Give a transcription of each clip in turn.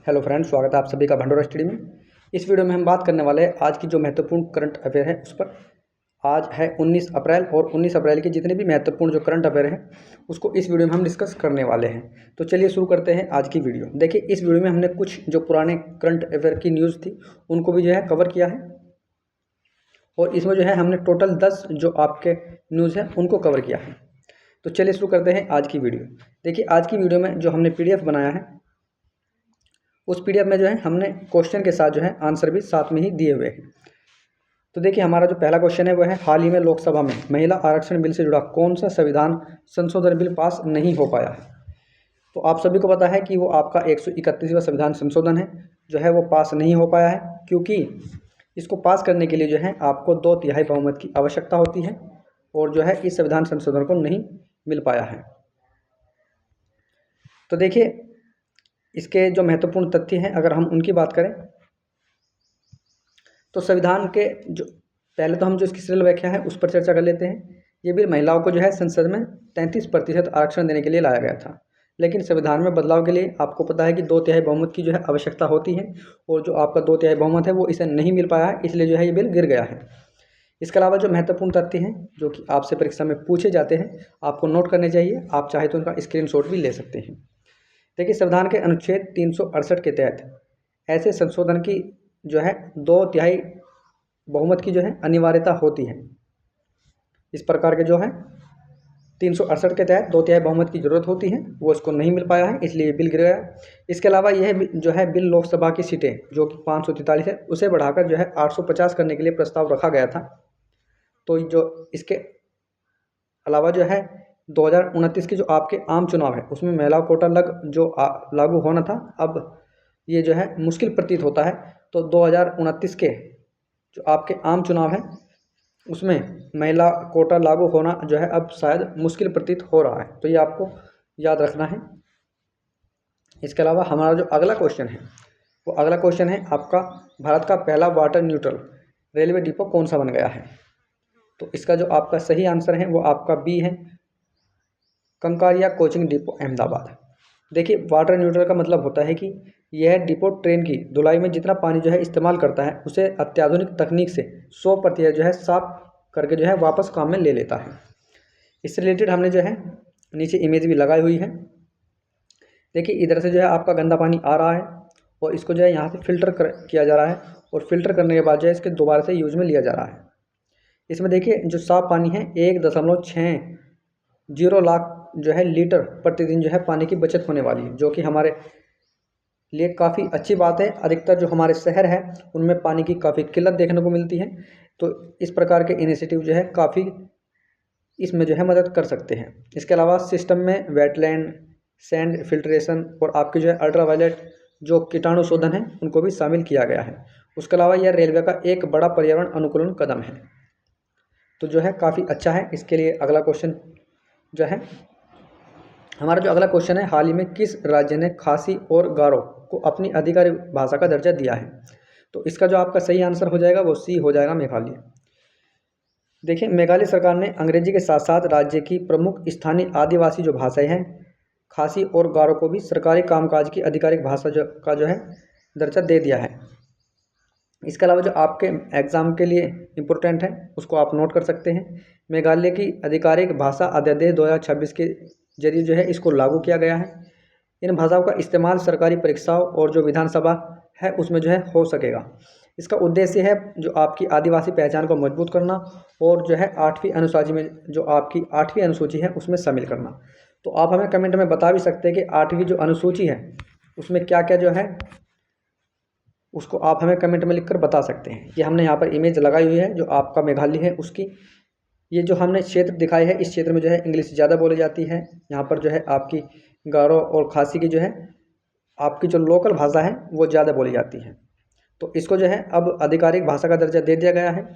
Hello friends, स्वागत है आप सभी का भंडोरा स्टडी में। इस वीडियो में हम बात करने वाले हैं आज की जो महत्वपूर्ण करंट अफेयर है उस पर। आज है 19 अप्रैल और 19 अप्रैल के जितने भी महत्वपूर्ण जो करंट अफेयर हैं उसको इस वीडियो में हम डिस्कस करने वाले हैं। तो चलिए शुरू करते हैं आज की वीडियो। देखिए, इस वीडियो में हमने कुछ जो पुराने करंट अफेयर की न्यूज़ थी उनको भी जो है कवर किया है, और इसमें जो है हमने टोटल 10 जो आपके न्यूज़ हैं उनको कवर किया है। तो चलिए शुरू करते हैं आज की वीडियो। देखिए, आज की वीडियो में जो हमने PDF बनाया है उस PDF में जो है हमने क्वेश्चन के साथ जो है आंसर भी साथ में ही दिए हुए हैं। तो देखिए, हमारा जो पहला क्वेश्चन है वो है, हाल ही में लोकसभा में महिला आरक्षण बिल से जुड़ा कौन सा संविधान संशोधन बिल पास नहीं हो पाया है। तो आप सभी को पता है कि वो आपका 131वां संविधान संशोधन है जो है वो पास नहीं हो पाया है, क्योंकि इसको पास करने के लिए जो है आपको 2/3 बहुमत की आवश्यकता होती है, और जो है इस संविधान संशोधन को नहीं मिल पाया है। तो देखिए, इसके जो महत्वपूर्ण तथ्य हैं अगर हम उनकी बात करें तो संविधान के जो पहले तो हम जो इसकी सरल व्याख्या है उस पर चर्चा कर लेते हैं। ये बिल महिलाओं को जो है संसद में 33% आरक्षण देने के लिए लाया गया था, लेकिन संविधान में बदलाव के लिए आपको पता है कि 2/3 बहुमत की जो है आवश्यकता होती है, और जो आपका 2/3 बहुमत है वो इसे नहीं मिल पाया है, इसलिए जो है ये बिल गिर गया है। इसके अलावा जो महत्वपूर्ण तथ्य हैं जो कि आपसे परीक्षा में पूछे जाते हैं आपको नोट करने चाहिए, आप चाहे तो उनका स्क्रीनशॉट भी ले सकते हैं। देखिए, संविधान के अनुच्छेद 368 के तहत ऐसे संशोधन की जो है 2/3 बहुमत की जो है अनिवार्यता होती है। इस प्रकार के जो है 368 के तहत 2/3 बहुमत की जरूरत होती है, वो इसको नहीं मिल पाया है, इसलिए बिल गिर गया। इसके अलावा यह जो है बिल लोकसभा की सीटें जो कि 543 है उसे बढ़ाकर जो है 850 करने के लिए प्रस्ताव रखा गया था। तो जो इसके अलावा जो है 2029 के जो आपके आम चुनाव है उसमें महिला कोटा लागू होना था, अब ये जो है मुश्किल प्रतीत होता है। तो 2029 के जो आपके आम चुनाव है उसमें महिला कोटा लागू होना जो है अब शायद मुश्किल प्रतीत हो रहा है, तो ये आपको याद रखना है। इसके अलावा हमारा जो अगला क्वेश्चन है वो अगला क्वेश्चन है आपका, भारत का पहला वाटर न्यूट्रल रेलवे डिपो कौन सा बन गया है। तो इसका जो आपका सही आंसर है वो आपका बी है, कंकारिया कोचिंग डिपो अहमदाबाद। देखिए, वाटर न्यूट्रल का मतलब होता है कि यह डिपो ट्रेन की धुलाई में जितना पानी जो है इस्तेमाल करता है उसे अत्याधुनिक तकनीक से 100% जो है साफ करके जो है वापस काम में ले लेता है। इससे रिलेटेड हमने जो है नीचे इमेज भी लगाई हुई है। देखिए, इधर से जो है आपका गंदा पानी आ रहा है और इसको जो है यहाँ से फिल्टर किया जा रहा है, और फिल्टर करने के बाद जो है इसके दोबारा से यूज में लिया जा रहा है। इसमें देखिए जो साफ पानी है 1.60 लाख जो है लीटर प्रतिदिन जो है पानी की बचत होने वाली है, जो कि हमारे लिए काफ़ी अच्छी बात है। अधिकतर जो हमारे शहर है उनमें पानी की काफ़ी किल्लत देखने को मिलती है, तो इस प्रकार के इनिशिएटिव जो है काफ़ी इसमें जो है मदद कर सकते हैं। इसके अलावा सिस्टम में वेटलैंड, सैंड फिल्ट्रेशन और आपके जो है अल्ट्रावायलेट जो कीटाणु शोधन है उनको भी शामिल किया गया है। उसके अलावा यह रेलवे का एक बड़ा पर्यावरण अनुकूलन कदम है, तो जो है काफ़ी अच्छा है। इसके लिए अगला क्वेश्चन जो है हमारा जो अगला क्वेश्चन है, हाल ही में किस राज्य ने खासी और गारो को अपनी आधिकारिक भाषा का दर्जा दिया है। तो इसका जो आपका सही आंसर हो जाएगा वो सी हो जाएगा, मेघालय। देखिए, मेघालय सरकार ने अंग्रेजी के साथ साथ राज्य की प्रमुख स्थानीय आदिवासी जो भाषाएं हैं खासी और गारो को भी सरकारी कामकाज की आधिकारिक भाषा का जो है दर्जा दे दिया है। इसके अलावा जो आपके एग्ज़ाम के लिए इम्पोर्टेंट है उसको आप नोट कर सकते हैं। मेघालय की आधिकारिक भाषा अध्यादेश 2026 के जरिए जो है इसको लागू किया गया है। इन भाषाओं का इस्तेमाल सरकारी परीक्षाओं और जो विधानसभा है उसमें जो है हो सकेगा। इसका उद्देश्य है जो आपकी आदिवासी पहचान को मजबूत करना, और जो है 8वीं अनुसूची में जो आपकी 8वीं अनुसूची है उसमें शामिल करना। तो आप हमें कमेंट में बता भी सकते हैं कि 8वीं जो अनुसूची है उसमें क्या क्या जो है उसको आप हमें कमेंट में लिखकर बता सकते हैं। ये हमने यहाँ पर इमेज लगाई हुई है जो आपका मेघालय है उसकी। ये जो हमने क्षेत्र दिखाए है इस क्षेत्र में जो है इंग्लिश ज़्यादा बोली जाती है। यहाँ पर जो है आपकी गारो और खासी की जो है आपकी जो लोकल भाषा है वो ज़्यादा बोली जाती है, तो इसको जो है अब आधिकारिक भाषा का दर्जा दे दिया गया है।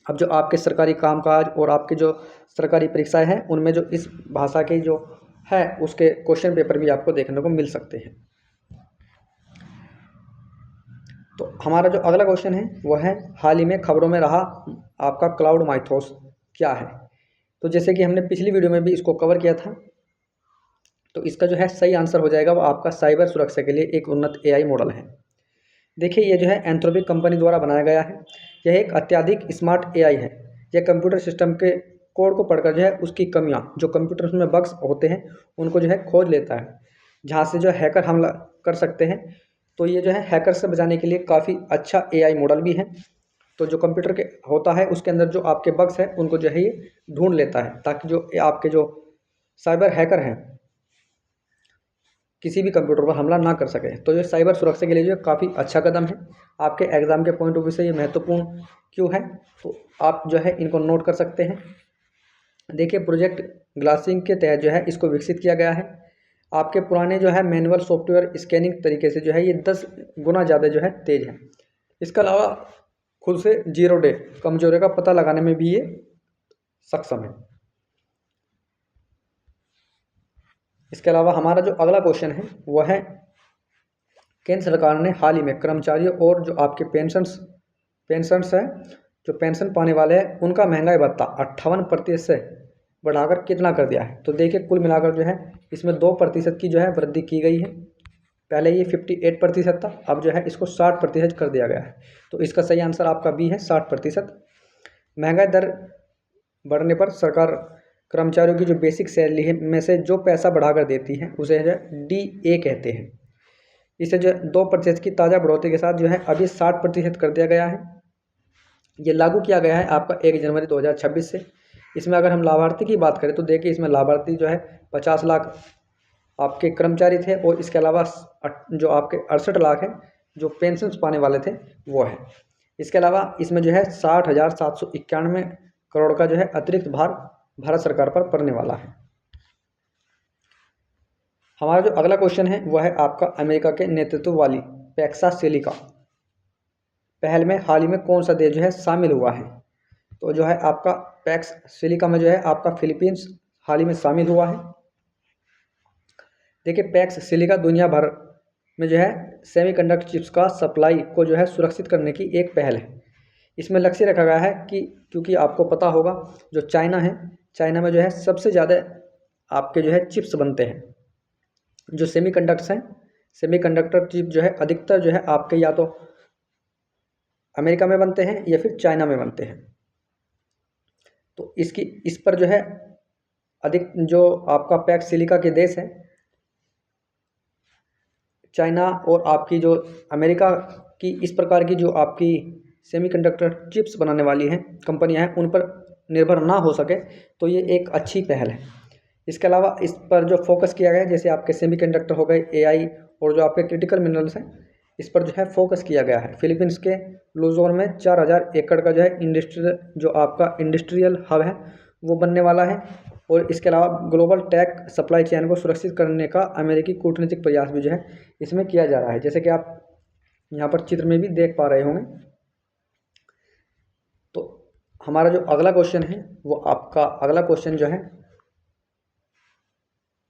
अब जो आपके सरकारी कामकाज और आपके जो सरकारी परीक्षाएं हैं उनमें जो इस भाषा की जो है उसके क्वेश्चन पेपर भी आपको देखने को मिल सकते हैं। तो हमारा जो अगला क्वेश्चन है वह है, हाल ही में खबरों में रहा आपका क्लाउड माइथोस क्या है। तो जैसे कि हमने पिछली वीडियो में भी इसको कवर किया था, तो इसका जो है सही आंसर हो जाएगा वो आपका साइबर सुरक्षा के लिए एक उन्नत एआई मॉडल है। देखिए ये जो है एंथ्रोपिक कंपनी द्वारा बनाया गया है। यह एक अत्यधिक स्मार्ट एआई है। यह कंप्यूटर सिस्टम के कोड को पढ़कर जो है उसकी कमियां, जो कंप्यूटर में बग्स होते हैं, उनको जो है खोज लेता है, जहां से जो हैकर हमला कर सकते हैं। तो ये जो है हैकर से बचाने के लिए काफ़ी अच्छा एआई मॉडल भी है। तो जो कंप्यूटर के होता है उसके अंदर जो आपके बग्स हैं उनको जो है ये ढूंढ लेता है, ताकि जो आपके जो साइबर हैकर हैं किसी भी कंप्यूटर पर हमला ना कर सके। तो ये साइबर सुरक्षा के लिए जो है काफ़ी अच्छा कदम है। आपके एग्ज़ाम के पॉइंट ऑफ व्यू से ये महत्वपूर्ण क्यों है, तो आप जो है इनको नोट कर सकते हैं। देखिए प्रोजेक्ट ग्लासिंग के तहत जो है इसको विकसित किया गया है। आपके पुराने जो है मैनुअल सॉफ्टवेयर स्कैनिंग तरीके से जो है ये 10 गुना ज़्यादा जो है तेज़ है। इसके अलावा खुद से जीरो डे कमजोरी का पता लगाने में भी ये सक्षम है। इसके अलावा हमारा जो अगला क्वेश्चन है वह है, केंद्र सरकार ने हाल ही में कर्मचारियों और जो आपके पेंशन्स है, जो पेंशन पाने वाले हैं, उनका महंगाई भत्ता 58% से बढ़ाकर कितना कर दिया है। तो देखिए कुल मिलाकर जो है इसमें 2% की जो है वृद्धि की गई है। पहले ये 58% था, अब जो है इसको 60% कर दिया गया है। तो इसका सही आंसर आपका बी है, 60%। महंगाई दर बढ़ने पर सरकार कर्मचारियों की जो बेसिक सैलरी है में से जो पैसा बढ़ाकर देती है उसे जो DA कहते हैं। इसे जो 2% की ताज़ा बढ़ोतरी के साथ जो है अभी 60% कर दिया गया है। ये लागू किया गया है आपका 1 जनवरी 2026 से। इसमें अगर हम लाभार्थी की बात करें तो देखिए इसमें लाभार्थी जो है 50 लाख आपके कर्मचारी थे, और इसके अलावा जो आपके 68 लाख हैं जो पेंशन पाने वाले थे वो है। इसके अलावा इसमें जो है 60,791 करोड़ का जो है अतिरिक्त भार भारत सरकार पर पड़ने वाला है। हमारा जो अगला क्वेश्चन है वह है आपका, अमेरिका के नेतृत्व वाली पैक्सा सिलिका पहल में हाल ही में कौन सा देश जो है शामिल हुआ है। तो जो है आपका पैक्स सिलिका में जो है आपका फिलीपींस हाल ही में शामिल हुआ है। देखिए पैक्स सिलिका दुनिया भर में जो है सेमीकंडक्टर चिप्स का सप्लाई को जो है सुरक्षित करने की एक पहल है। इसमें लक्ष्य रखा गया है कि, क्योंकि आपको पता होगा जो चाइना है, चाइना में जो है सबसे ज़्यादा आपके जो है चिप्स बनते हैं, जो सेमीकंडक्टर्स हैं, सेमीकंडक्टर चिप जो है अधिकतर जो है आपके या तो अमेरिका में बनते हैं या फिर चाइना में बनते हैं। तो इस पर जो है अधिक जो आपका पैक्स सिलिका के देश है, चाइना और आपकी जो अमेरिका की इस प्रकार की जो आपकी सेमीकंडक्टर चिप्स बनाने वाली हैं कंपनियां हैं, उन पर निर्भर ना हो सके, तो ये एक अच्छी पहल है। इसके अलावा इस पर जो फोकस किया गया है, जैसे आपके सेमीकंडक्टर हो गए, AI और जो आपके क्रिटिकल मिनरल्स हैं, इस पर जो है फोकस किया गया है। फिलीपींस के लुजोन में 4000 एकड़ का जो है इंडस्ट्रियल हब है वो बनने वाला है। और इसके अलावा ग्लोबल टेक सप्लाई चेन को सुरक्षित करने का अमेरिकी कूटनीतिक प्रयास भी जो है इसमें किया जा रहा है, जैसे कि आप यहाँ पर चित्र में भी देख पा रहे होंगे। तो हमारा जो अगला क्वेश्चन है वो आपका अगला क्वेश्चन जो है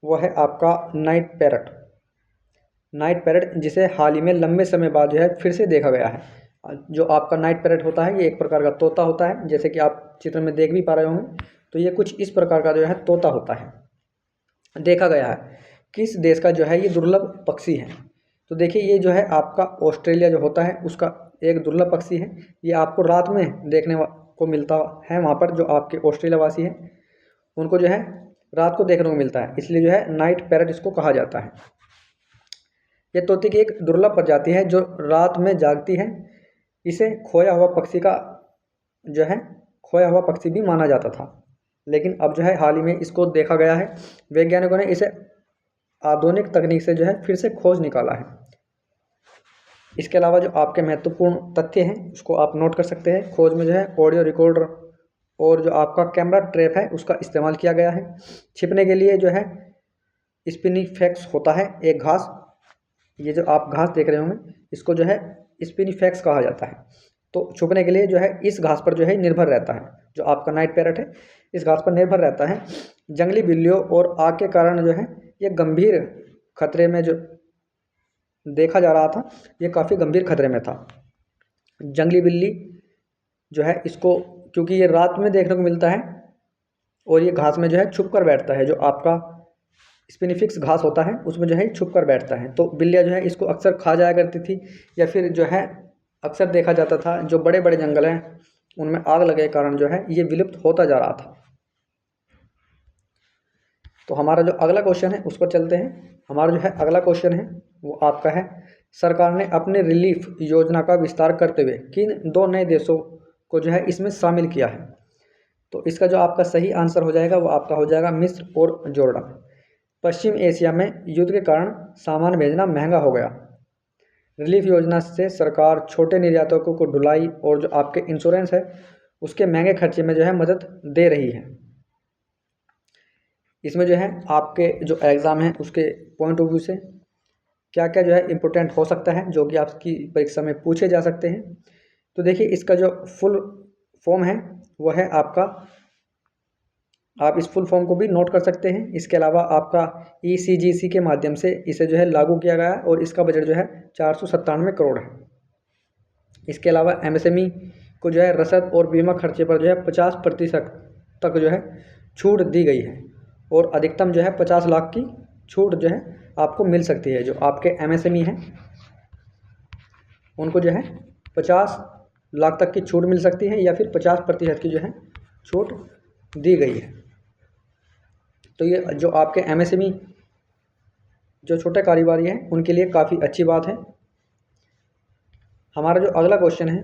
वो है आपका नाइट पैरट, जिसे हाल ही में लंबे समय बाद जो है फिर से देखा गया है। जो आपका नाइट पैरट होता है ये एक प्रकार का तोता होता है, जैसे कि आप चित्र में देख भी पा रहे होंगे। तो ये कुछ इस प्रकार का जो है तोता होता है, देखा गया है। किस देश का जो है ये दुर्लभ पक्षी है। तो देखिए ये जो है आपका ऑस्ट्रेलिया जो होता है उसका एक दुर्लभ पक्षी है। ये आपको रात में देखने को मिलता है, वहाँ पर जो आपके ऑस्ट्रेलिया वासी हैं उनको जो है रात को देखने को मिलता है, इसलिए जो है नाइट पैरट इसको कहा जाता है। ये तोते की एक दुर्लभ प्रजाति है जो रात में जागती है। इसे खोया हुआ पक्षी का जो है खोया हुआ पक्षी भी माना जाता था, लेकिन अब जो है हाल ही में इसको देखा गया है। वैज्ञानिकों ने इसे आधुनिक तकनीक से जो है फिर से खोज निकाला है। इसके अलावा जो आपके महत्वपूर्ण तथ्य हैं उसको आप नोट कर सकते हैं। खोज में जो है ऑडियो रिकॉर्डर और जो आपका कैमरा ट्रैप है उसका इस्तेमाल किया गया है। छिपने के लिए जो है स्पिनिफेक्स होता है एक घास, ये जो आप घास देख रहे होंगे इसको जो है स्पिनिफेक्स कहा जाता है। तो छुपने के लिए जो है इस घास पर जो है निर्भर रहता है। जो आपका नाइट पैरट है इस घास पर निर्भर रहता है। जंगली बिल्लियों और आग के कारण जो है ये गंभीर खतरे में जो देखा जा रहा था, ये काफ़ी गंभीर खतरे में था। जंगली बिल्ली जो है इसको, क्योंकि ये रात में देखने को मिलता है और ये घास में जो है छुप कर बैठता है, जो आपका स्पिनिफिक्स घास होता है उसमें जो है छुप कर बैठता है। तो बिल्लियाँ जो है इसको अक्सर खा जाया करती थी, या फिर जो है अक्सर देखा जाता था जो बड़े बड़े जंगल हैं उनमें आग लगे के कारण जो है ये विलुप्त होता जा रहा था। तो हमारा जो अगला क्वेश्चन है उस पर चलते हैं। हमारा जो है अगला क्वेश्चन है वो आपका है, सरकार ने अपने रिलीफ योजना का विस्तार करते हुए किन 2 नए देशों को जो है इसमें शामिल किया है? तो इसका जो आपका सही आंसर हो जाएगा वो आपका हो जाएगा मिस्र और जॉर्डन। पश्चिम एशिया में युद्ध के कारण सामान भेजना महंगा हो गया। रिलीफ योजना से सरकार छोटे निर्यातकों को ढुलाई और जो आपके इंश्योरेंस है उसके महंगे खर्चे में जो है मदद दे रही है। इसमें जो है आपके जो एग्ज़ाम है उसके पॉइंट ऑफ व्यू से क्या क्या जो है इम्पोर्टेंट हो सकता है जो कि आपकी परीक्षा में पूछे जा सकते हैं। तो देखिए इसका जो फुल फॉर्म है वो है आपका, आप इस फुल फॉर्म को भी नोट कर सकते हैं। इसके अलावा आपका ECGC के माध्यम से इसे जो है लागू किया गया और इसका बजट जो है 497 करोड़ है। इसके अलावा MSME को जो है रसद और बीमा खर्चे पर जो है 50% तक जो है छूट दी गई है और अधिकतम जो है 50 लाख की छूट जो है आपको मिल सकती है। जो आपके MSME हैं उनको जो है 50 लाख तक की छूट मिल सकती है या फिर 50% की जो है छूट दी गई है। तो ये जो आपके MSME जो छोटे कारोबारी हैं उनके लिए काफ़ी अच्छी बात है। हमारा जो अगला क्वेश्चन है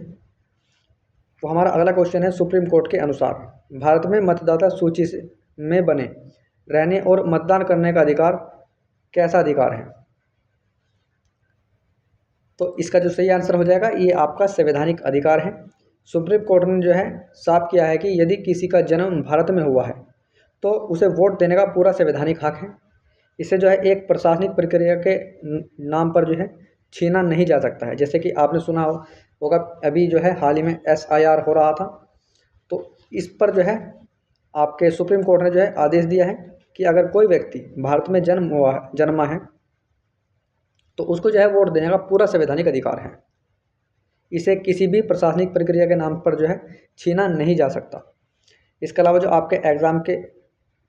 वो हमारा अगला क्वेश्चन है, सुप्रीम कोर्ट के अनुसार भारत में मतदाता सूची से में बने रहने और मतदान करने का अधिकार कैसा अधिकार है? तो इसका जो सही आंसर हो जाएगा ये आपका संवैधानिक अधिकार है। सुप्रीम कोर्ट ने जो है साफ किया है कि यदि किसी का जन्म भारत में हुआ है तो उसे वोट देने का पूरा संवैधानिक हक है। इसे जो है एक प्रशासनिक प्रक्रिया के नाम पर जो है छीना नहीं जा सकता है। जैसे कि आपने सुना होगा अभी जो है हाल ही में SIR हो रहा था, तो इस पर जो है आपके सुप्रीम कोर्ट ने जो है आदेश दिया है कि अगर कोई व्यक्ति भारत में जन्मा है तो उसको जो है वोट देने का पूरा संवैधानिक अधिकार है। इसे किसी भी प्रशासनिक प्रक्रिया के नाम पर जो है छीना नहीं जा सकता। इसके अलावा जो आपके एग्ज़ाम के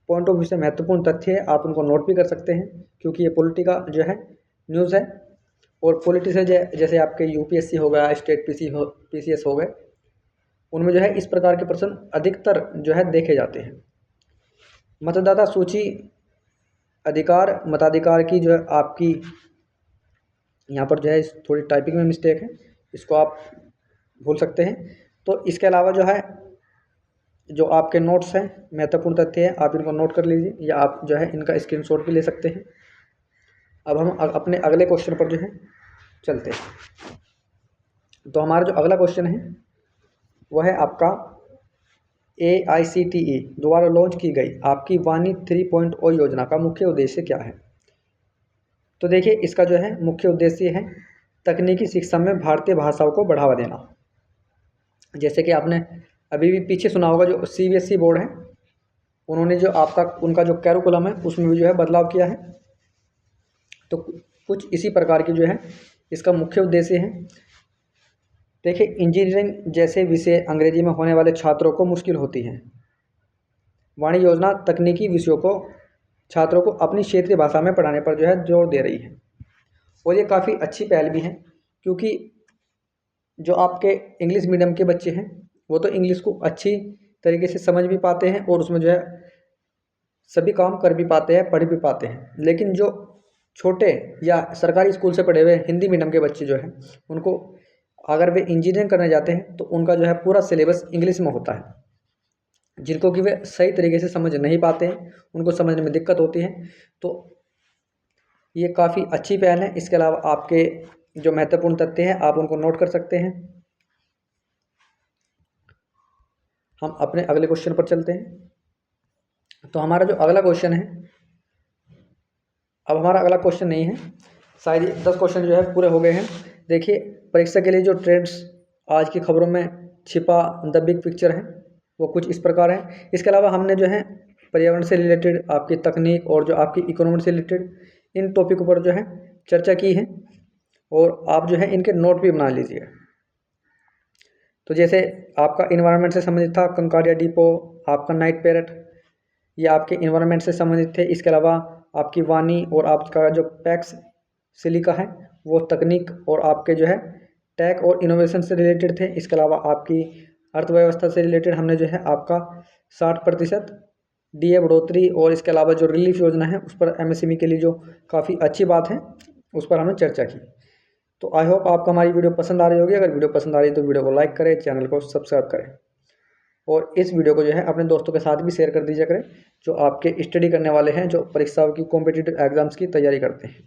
पॉइंट ऑफ व्यू से महत्वपूर्ण तथ्य है आप उनको नोट भी कर सकते हैं, क्योंकि ये पॉलिटी का जो है न्यूज़ है। और पॉलिटी से जैसे आपके UPSC हो गया, स्टेट PCS हो गए, उनमें जो है इस प्रकार के प्रश्न अधिकतर जो है देखे जाते हैं। मतदाता सूची अधिकार, मताधिकार की जो है आपकी यहाँ पर जो है थोड़ी टाइपिंग में मिस्टेक है, इसको आप भूल सकते हैं। तो इसके अलावा जो है जो आपके नोट्स हैं महत्वपूर्ण तथ्य है आप इनको नोट कर लीजिए या आप जो है इनका स्क्रीनशॉट भी ले सकते हैं। अब हम अपने अगले क्वेश्चन पर जो है चलते हैं। तो हमारा जो अगला क्वेश्चन है वह है आपका AICTE द्वारा लॉन्च की गई आपकी वाणी 3.0 योजना का मुख्य उद्देश्य क्या है? तो देखिए इसका जो है मुख्य उद्देश्य है तकनीकी शिक्षा में भारतीय भाषाओं को बढ़ावा देना। जैसे कि आपने अभी भी पीछे सुना होगा जो CBSE बोर्ड है उन्होंने जो उनका जो कैरिकुलम है उसमें भी जो है बदलाव किया है। तो कुछ इसी प्रकार की जो है इसका मुख्य उद्देश्य है। देखिए इंजीनियरिंग जैसे विषय अंग्रेजी में होने वाले छात्रों को मुश्किल होती है। वाणी योजना तकनीकी विषयों को छात्रों को अपनी क्षेत्रीय भाषा में पढ़ाने पर जो है जोर दे रही है और ये काफ़ी अच्छी पहल भी है, क्योंकि जो आपके इंग्लिश मीडियम के बच्चे हैं वो तो इंग्लिश को अच्छी तरीके से समझ भी पाते हैं और उसमें जो है सभी काम कर भी पाते हैं, पढ़ भी पाते हैं। लेकिन जो छोटे या सरकारी स्कूल से पढ़े हुए हिंदी मीडियम के बच्चे जो हैं उनको अगर वे इंजीनियरिंग करने जाते हैं तो उनका जो है पूरा सिलेबस इंग्लिश में होता है, जिनको कि वे सही तरीके से समझ नहीं पाते हैं, उनको समझने में दिक्कत होती है। तो ये काफ़ी अच्छी पहल है। इसके अलावा आपके जो महत्वपूर्ण तथ्य हैं आप उनको नोट कर सकते हैं। हम अपने अगले क्वेश्चन पर चलते हैं। तो हमारा जो अगला क्वेश्चन है, अब हमारा अगला क्वेश्चन नहीं है, शायद 10 क्वेश्चन जो है पूरे हो गए हैं। देखिए परीक्षा के लिए जो ट्रेंड्स आज की खबरों में छिपा द बिग पिक्चर है वो कुछ इस प्रकार है। इसके अलावा हमने जो है पर्यावरण से रिलेटेड, आपकी तकनीक और जो आपकी इकोनॉमी से रिलेटेड इन टॉपिकों पर जो है चर्चा की है और आप जो है इनके नोट भी बना लीजिए। तो जैसे आपका इन्वायरमेंट से संबंधित था कंकारिया डिपो, आपका नाइट पैरट, ये आपके इन्वायरमेंट से संबंधित थे। इसके अलावा आपकी वानी और आपका जो पैक्स सिलिका है वो तकनीक और आपके जो है टेक और इनोवेशन से रिलेटेड थे। इसके अलावा आपकी अर्थव्यवस्था से रिलेटेड हमने जो है आपका 60% डीए बढ़ोतरी और इसके अलावा जो रिलीफ योजना है उस पर एमएसएमई के लिए जो काफ़ी अच्छी बात है उस पर हमने चर्चा की। तो आई होप आपको हमारी वीडियो पसंद आ रही होगी। अगर वीडियो पसंद आ रही है तो वीडियो को लाइक करें, चैनल को सब्सक्राइब करें और इस वीडियो को जो है अपने दोस्तों के साथ भी शेयर कर दीजिए करें जो आपके स्टडी करने वाले हैं, जो परीक्षाओं की कॉम्पिटिटिव एग्जाम्स की तैयारी करते हैं।